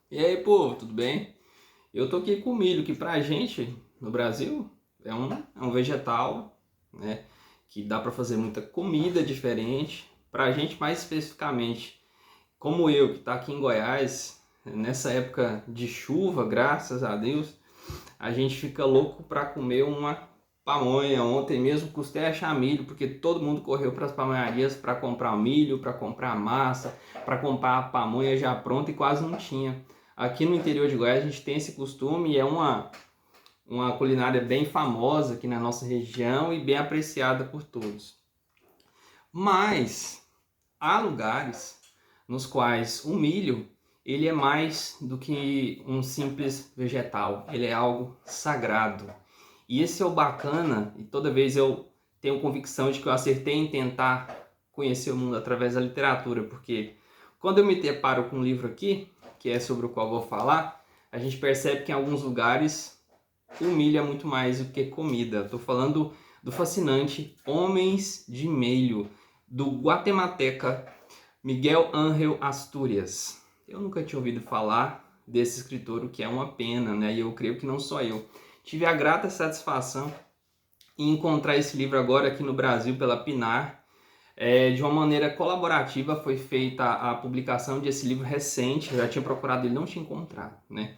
E aí, povo, tudo bem? Eu tô aqui com milho, que pra gente, no Brasil, é um vegetal, né? Que dá pra fazer muita comida diferente. Pra gente, mais especificamente, como eu, que tá aqui em Goiás, nessa época de chuva, graças a Deus, a gente fica louco pra comer uma pamonha. Ontem mesmo custei achar milho, porque todo mundo correu para as pamonharias para comprar milho, para comprar massa, para comprar a pamonha já pronta e quase não tinha. Aqui no interior de Goiás a gente tem esse costume e é uma culinária bem famosa aqui na nossa região e bem apreciada por todos. Mas há lugares nos quais o milho ele é mais do que um simples vegetal, ele é algo sagrado. E esse é o bacana, e toda vez eu tenho convicção de que eu acertei em tentar conhecer o mundo através da literatura, porque quando eu me deparo com um livro aqui, que é sobre o qual eu vou falar, a gente percebe que em alguns lugares o milho é muito mais do que comida. Estou falando do fascinante Homens de Milho, do guatemateca Miguel Ángel Astúrias. Eu nunca tinha ouvido falar desse escritor, o que é uma pena, né? E eu creio que não só eu. Tive a grata satisfação em encontrar esse livro agora aqui no Brasil pela Pinar. De uma maneira colaborativa foi feita a publicação desse livro recente. Eu já tinha procurado ele, não tinha encontrado, né?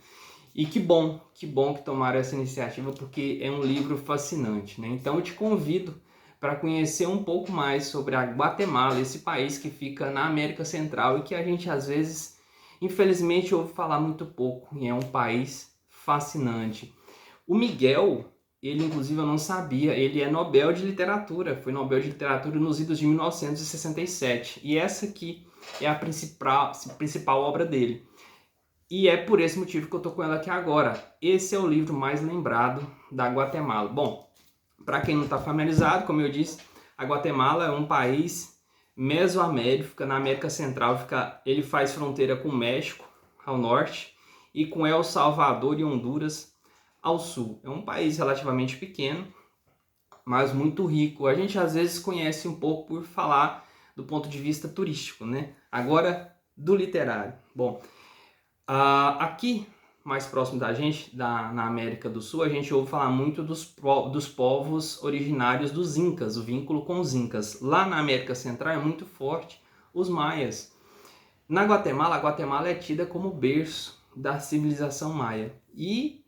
E que bom que tomaram essa iniciativa, porque é um livro fascinante, né? Então eu te convido para conhecer um pouco mais sobre a Guatemala, esse país que fica na América Central e que a gente às vezes, infelizmente, ouve falar muito pouco. E é um país fascinante. O Miguel, ele inclusive eu não sabia, ele é Nobel de Literatura, foi Nobel de Literatura nos idos de 1967. E essa aqui é a principal obra dele. E é por esse motivo que eu tô com ela aqui agora. Esse é o livro mais lembrado da Guatemala. Bom, para quem não está familiarizado, como eu disse, a Guatemala é um país mesoamérico, fica na América Central, ele faz fronteira com o México ao norte e com El Salvador e Honduras ao sul. É um país relativamente pequeno, mas muito rico. A gente às vezes conhece um pouco por falar do ponto de vista turístico, né? Agora, do literário. Bom, aqui, mais próximo da gente, na América do Sul, a gente ouve falar muito dos povos originários dos Incas, o vínculo com os Incas. Lá na América Central é muito forte os Maias. Na Guatemala, a Guatemala é tida como berço da civilização maia. E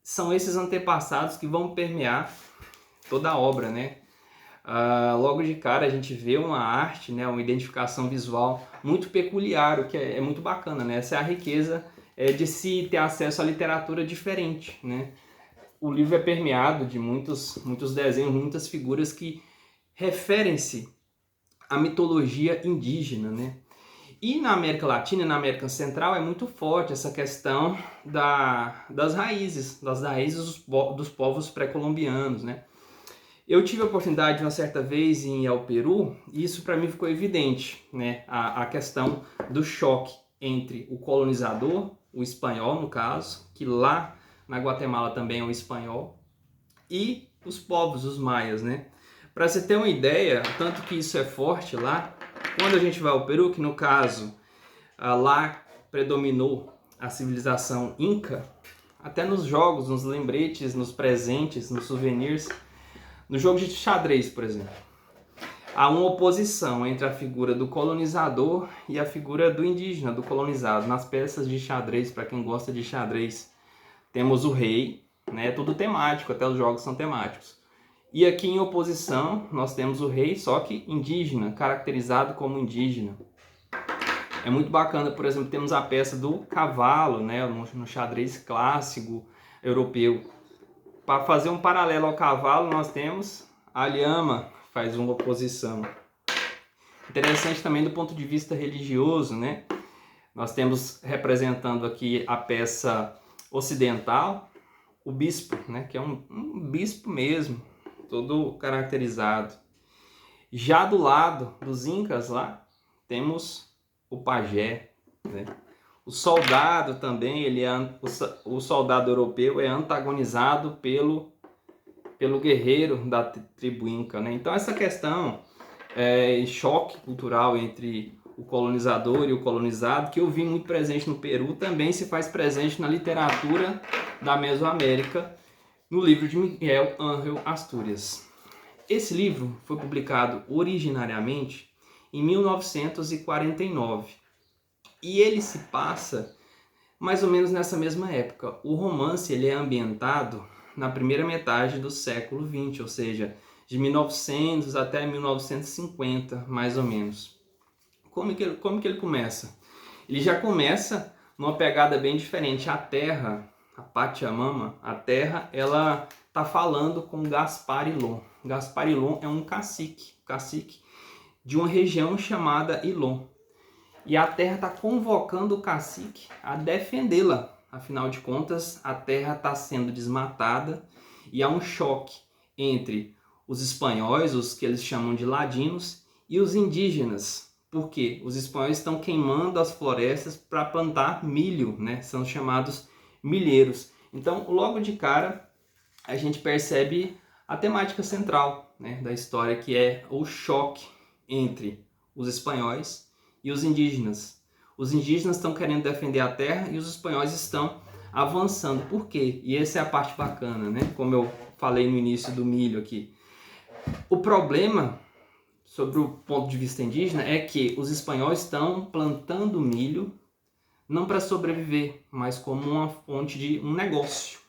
são esses antepassados que vão permear toda a obra, né? Logo de cara a gente vê uma arte, né, uma identificação visual muito peculiar, o que é muito bacana, né? Essa é a riqueza de se ter acesso à literatura diferente, né? O livro é permeado de muitos desenhos, muitas figuras que referem-se à mitologia indígena, né? E na América Latina e na América Central é muito forte essa questão das raízes dos povos pré-colombianos, né? Eu tive a oportunidade uma certa vez em ir ao Peru e isso para mim ficou evidente, né? A questão do choque entre o colonizador, o espanhol no caso, que lá na Guatemala também é o espanhol, e os povos, os maias, né? Para você ter uma ideia, tanto que isso é forte lá, quando a gente vai ao Peru, que no caso lá predominou a civilização inca, até nos jogos, nos lembretes, nos presentes, nos souvenirs, no jogo de xadrez, por exemplo, há uma oposição entre a figura do colonizador e a figura do indígena, do colonizado. Nas peças de xadrez, para quem gosta de xadrez, temos o rei, né? Tudo temático, até os jogos são temáticos. E aqui em oposição, nós temos o rei, só que indígena, caracterizado como indígena. É muito bacana, por exemplo, temos a peça do cavalo, né? No xadrez clássico europeu. Para fazer um paralelo ao cavalo, nós temos a lhama, faz uma oposição. Interessante também do ponto de vista religioso, né? Nós temos representando aqui a peça ocidental, o bispo, né? Que é um bispo mesmo, todo caracterizado. Já do lado dos incas lá, temos o pajé, né? O soldado também, o soldado europeu é antagonizado pelo guerreiro da tribo inca, né? Então essa questão choque cultural entre o colonizador e o colonizado, que eu vi muito presente no Peru, também se faz presente na literatura da Mesoamérica, no livro de Miguel Ángel Astúrias. Esse livro foi publicado originariamente em 1949 e ele se passa mais ou menos nessa mesma época. O romance ele é ambientado na primeira metade do século XX, ou seja, de 1900 até 1950, mais ou menos. Como que ele começa? Ele já começa numa pegada bem diferente. A Terra, a Pachamama, a Terra, ela está falando com Gaspar Ilon. Gaspar Ilon é um cacique de uma região chamada Ilon. E a Terra está convocando o cacique a defendê-la. Afinal de contas, a Terra está sendo desmatada e há um choque entre os espanhóis, os que eles chamam de ladinos, e os indígenas. Porque os espanhóis estão queimando as florestas para plantar milho, né? São chamados milheiros. Então, logo de cara, a gente percebe a temática central, né, da história, que é o choque entre os espanhóis e os indígenas. Os indígenas estão querendo defender a terra e os espanhóis estão avançando. Por quê? E essa é a parte bacana, né? Como eu falei no início do milho aqui. O problema, sobre o ponto de vista indígena, é que os espanhóis estão plantando milho não para sobreviver, mas como uma fonte de um negócio.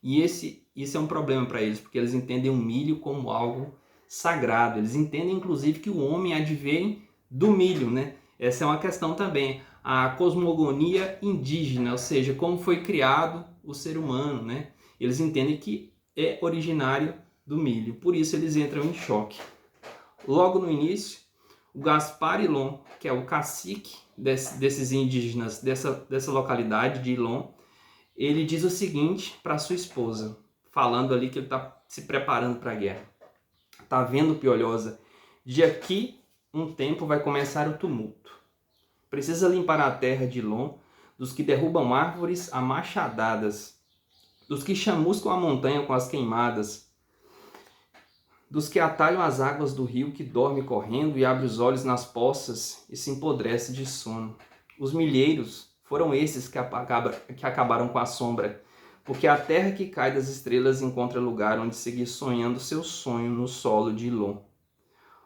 E isso é um problema para eles, porque eles entendem o milho como algo sagrado. Eles entendem, inclusive, que o homem advém do milho, né? Essa é uma questão também. A cosmogonia indígena, ou seja, como foi criado o ser humano, né? Eles entendem que é originário do milho. Por isso eles entram em choque. Logo no início, o Gaspar Ilon, que é o cacique desses indígenas dessa localidade de Ilon, ele diz o seguinte para sua esposa, falando ali que ele está se preparando para a guerra. Tá vendo, Piolhosa? De aqui um tempo vai começar o tumulto. Precisa limpar a terra de Ilon dos que derrubam árvores a machadadas, dos que chamuscam a montanha com as queimadas, dos que atalham as águas do rio que dorme correndo e abre os olhos nas poças e se empodrece de sono. Os milheiros foram esses que acabaram com a sombra, porque a terra que cai das estrelas encontra lugar onde seguir sonhando seu sonho no solo de Ilon.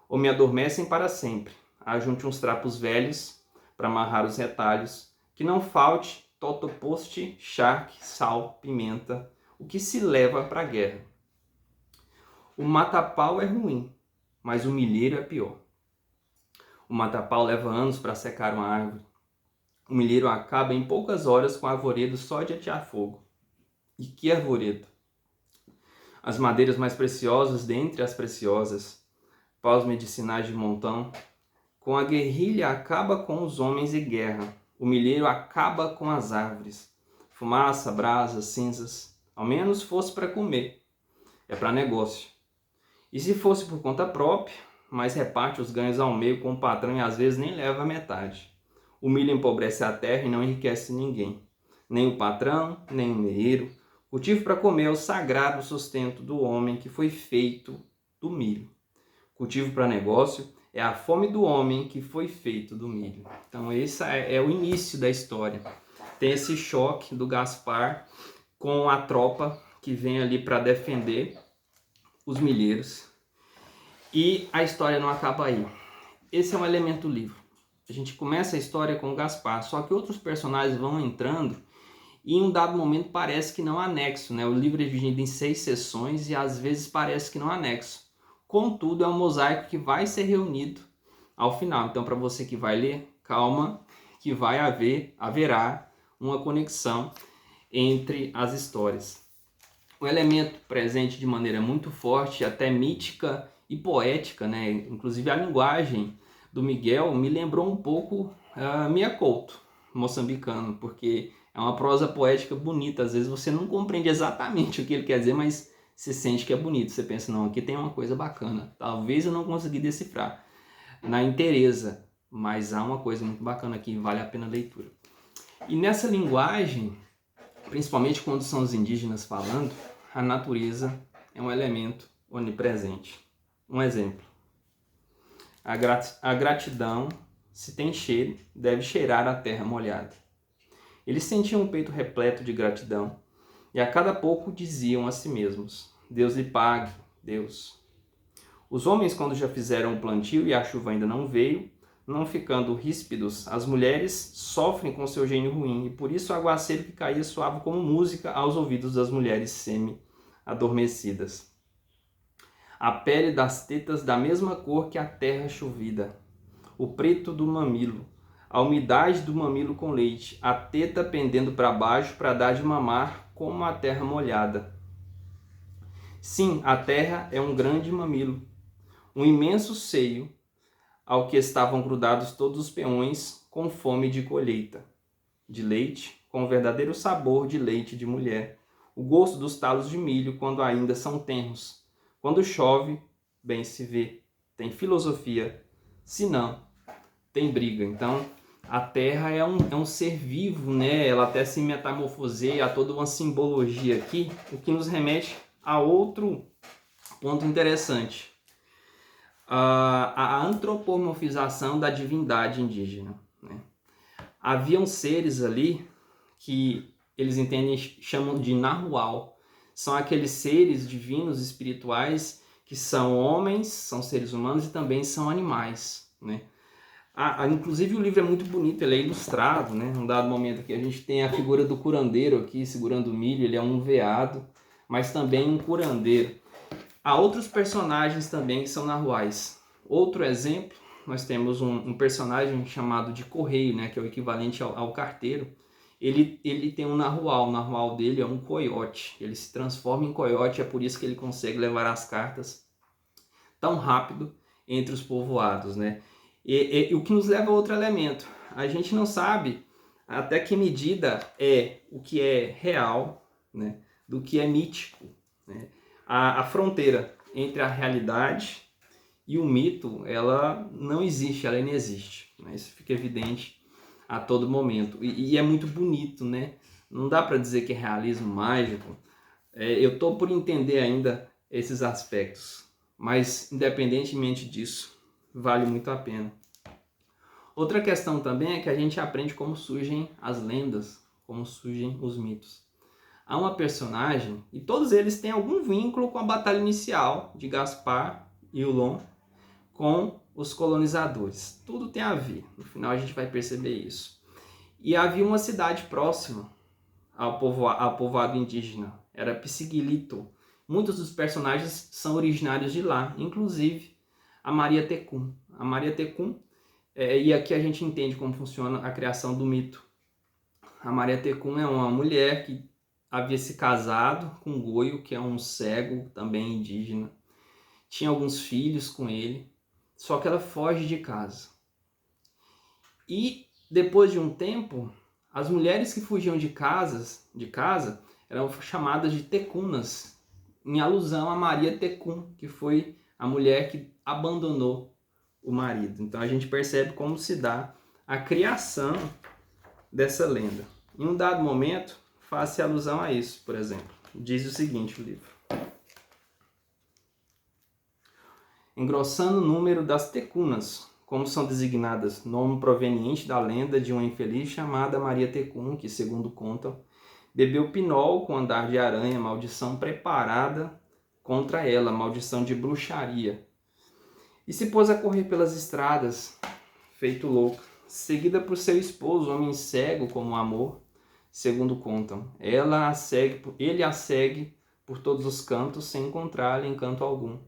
Ou me adormecem para sempre, ajunte uns trapos velhos para amarrar os retalhos, que não falte totoposte, charque, sal, pimenta, o que se leva para a guerra. O mata-pau é ruim, mas o milheiro é pior. O mata-pau leva anos para secar uma árvore. O milheiro acaba em poucas horas com arvoredo só de atear fogo. E que arvoredo! As madeiras mais preciosas dentre as preciosas, paus medicinais de montão, com a guerrilha acaba com os homens e guerra. O milheiro acaba com as árvores. Fumaça, brasas, cinzas. Ao menos fosse para comer. É para negócio. E se fosse por conta própria, mas reparte os ganhos ao meio com o patrão e às vezes nem leva a metade. O milho empobrece a terra e não enriquece ninguém. Nem o patrão, nem o milheiro. Cultivo para comer é o sagrado sustento do homem que foi feito do milho. Cultivo para negócio é a fome do homem que foi feito do milho. Então esse é o início da história. Tem esse choque do Gaspar com a tropa que vem ali para defender os milheiros. E a história não acaba aí. Esse é um elemento do livro. A gente começa a história com o Gaspar, só que outros personagens vão entrando e em um dado momento parece que não há nexo, né? O livro é dividido em 6 sessões e às vezes parece que não há nexo. Contudo, é um mosaico que vai ser reunido ao final. Então, para você que vai ler, calma, que haverá uma conexão entre as histórias. Um elemento presente de maneira muito forte, até mítica e poética, né? Inclusive a linguagem do Miguel me lembrou um pouco Mia Couto, moçambicano, porque é uma prosa poética bonita. Às vezes você não compreende exatamente o que ele quer dizer, mas você sente que é bonito. Você pensa, não, aqui tem uma coisa bacana. Talvez eu não consegui decifrar na inteireza, mas há uma coisa muito bacana aqui, vale a pena a leitura. E nessa linguagem, principalmente quando são os indígenas falando, a natureza é um elemento onipresente. Um exemplo. A gratidão se tem cheiro, deve cheirar a terra molhada. Eles sentiam o peito repleto de gratidão e a cada pouco diziam a si mesmos: Deus lhe pague, Deus. Os homens, quando já fizeram o plantio e a chuva ainda não veio, não ficando ríspidos, as mulheres sofrem com seu gênio ruim, e por isso o aguaceiro que caía soava como música aos ouvidos das mulheres semi-adormecidas. A pele das tetas da mesma cor que a terra chovida, o preto do mamilo, a umidade do mamilo com leite, a teta pendendo para baixo para dar de mamar como a terra molhada. Sim, a terra é um grande mamilo, um imenso seio, ao que estavam grudados todos os peões com fome de colheita, de leite, com o verdadeiro sabor de leite de mulher, o gosto dos talos de milho quando ainda são tenros. Quando chove, bem se vê, tem filosofia, se não, tem briga. Então, a terra é um ser vivo, né? Ela até se metamorfoseia, há toda uma simbologia aqui, o que nos remete a outro ponto interessante. A antropomorfização da divindade indígena, né? Haviam seres ali que eles entendem, chamam de nahual. São aqueles seres divinos, espirituais, que são homens, são seres humanos e também são animais, né? Inclusive o livro é muito bonito, ele é ilustrado, né? Num dado momento aqui a gente tem a figura do curandeiro aqui segurando o milho, ele é um veado, mas também um curandeiro. Há outros personagens também que são nahuais. Outro exemplo, nós temos um personagem chamado de correio, né, que é o equivalente ao carteiro. Ele tem um nahual, o nahual dele é um coiote. Ele se transforma em coiote, é por isso que ele consegue levar as cartas tão rápido entre os povoados, né? E o que nos leva a outro elemento. A gente não sabe até que medida é o que é real, né, do que é mítico, né? A fronteira entre a realidade e o mito, ela não existe, ela inexiste, né? Isso fica evidente a todo momento. E é muito bonito, né? Não dá para dizer que é realismo mágico. Eu estou por entender ainda esses aspectos, mas independentemente disso, vale muito a pena. Outra questão também é que a gente aprende como surgem as lendas, como surgem os mitos. Há uma personagem, e todos eles têm algum vínculo com a batalha inicial de Gaspar e Hulon com os colonizadores. Tudo tem a ver, no final a gente vai perceber isso. E havia uma cidade próxima ao povoado indígena, era Psiguilito. Muitos dos personagens são originários de lá, inclusive a Maria Tecum. A Maria Tecum, e aqui a gente entende como funciona a criação do mito. A Maria Tecum é uma mulher que havia se casado com Goio, que é um cego, também indígena. Tinha alguns filhos com ele, só que ela foge de casa. E depois de um tempo, as mulheres que fugiam de casa eram chamadas de tecunas, em alusão a Maria Tecum, que foi a mulher que abandonou o marido. Então a gente percebe como se dá a criação dessa lenda. Em um dado momento, faz-se alusão a isso, por exemplo. Diz o seguinte o livro: engrossando o número das tecunas, como são designadas, nome proveniente da lenda de uma infeliz chamada Maria Tecum, que, segundo contam, bebeu pinol com andar de aranha, maldição preparada contra ela, maldição de bruxaria, e se pôs a correr pelas estradas, feito louco, seguida por seu esposo, homem cego como amor, segundo contam. Ele a segue por todos os cantos, sem encontrar-lhe encanto algum.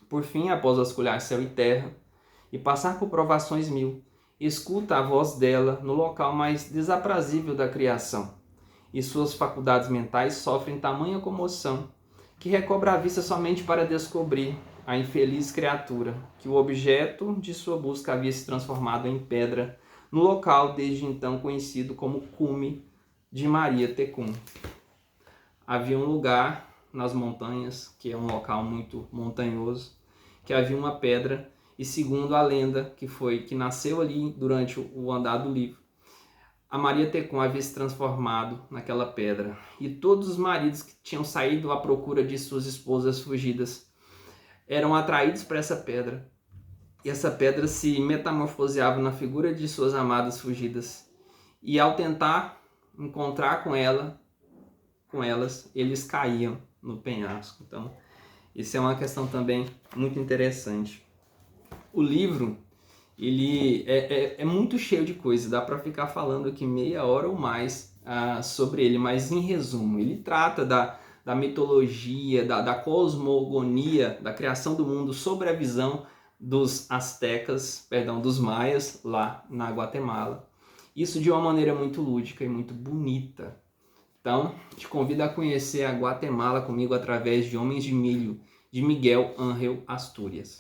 Por fim, após vasculhar céu e terra e passar por provações mil, escuta a voz dela no local mais desaprazível da criação, e suas faculdades mentais sofrem tamanha comoção que recobra a vista somente para descobrir a infeliz criatura, que o objeto de sua busca havia se transformado em pedra no local desde então conhecido como cume de Maria Tecum. Havia um lugar nas montanhas, que é um local muito montanhoso, que havia uma pedra, e segundo a lenda que nasceu ali durante o andar do livro, a Maria Tecum havia se transformado naquela pedra, e todos os maridos que tinham saído à procura de suas esposas fugidas eram atraídos para essa pedra e essa pedra se metamorfoseava na figura de suas amadas fugidas. E ao tentar encontrar com elas, eles caíam no penhasco. Então, isso é uma questão também muito interessante. O livro, ele é muito cheio de coisa, dá para ficar falando aqui meia hora ou mais sobre ele, mas em resumo, ele trata da mitologia, da cosmogonia, da criação do mundo sobre a visão dos dos maias lá na Guatemala. Isso de uma maneira muito lúdica e muito bonita. Então, te convido a conhecer a Guatemala comigo através de Homens de Milho, de Miguel Ángel Astúrias.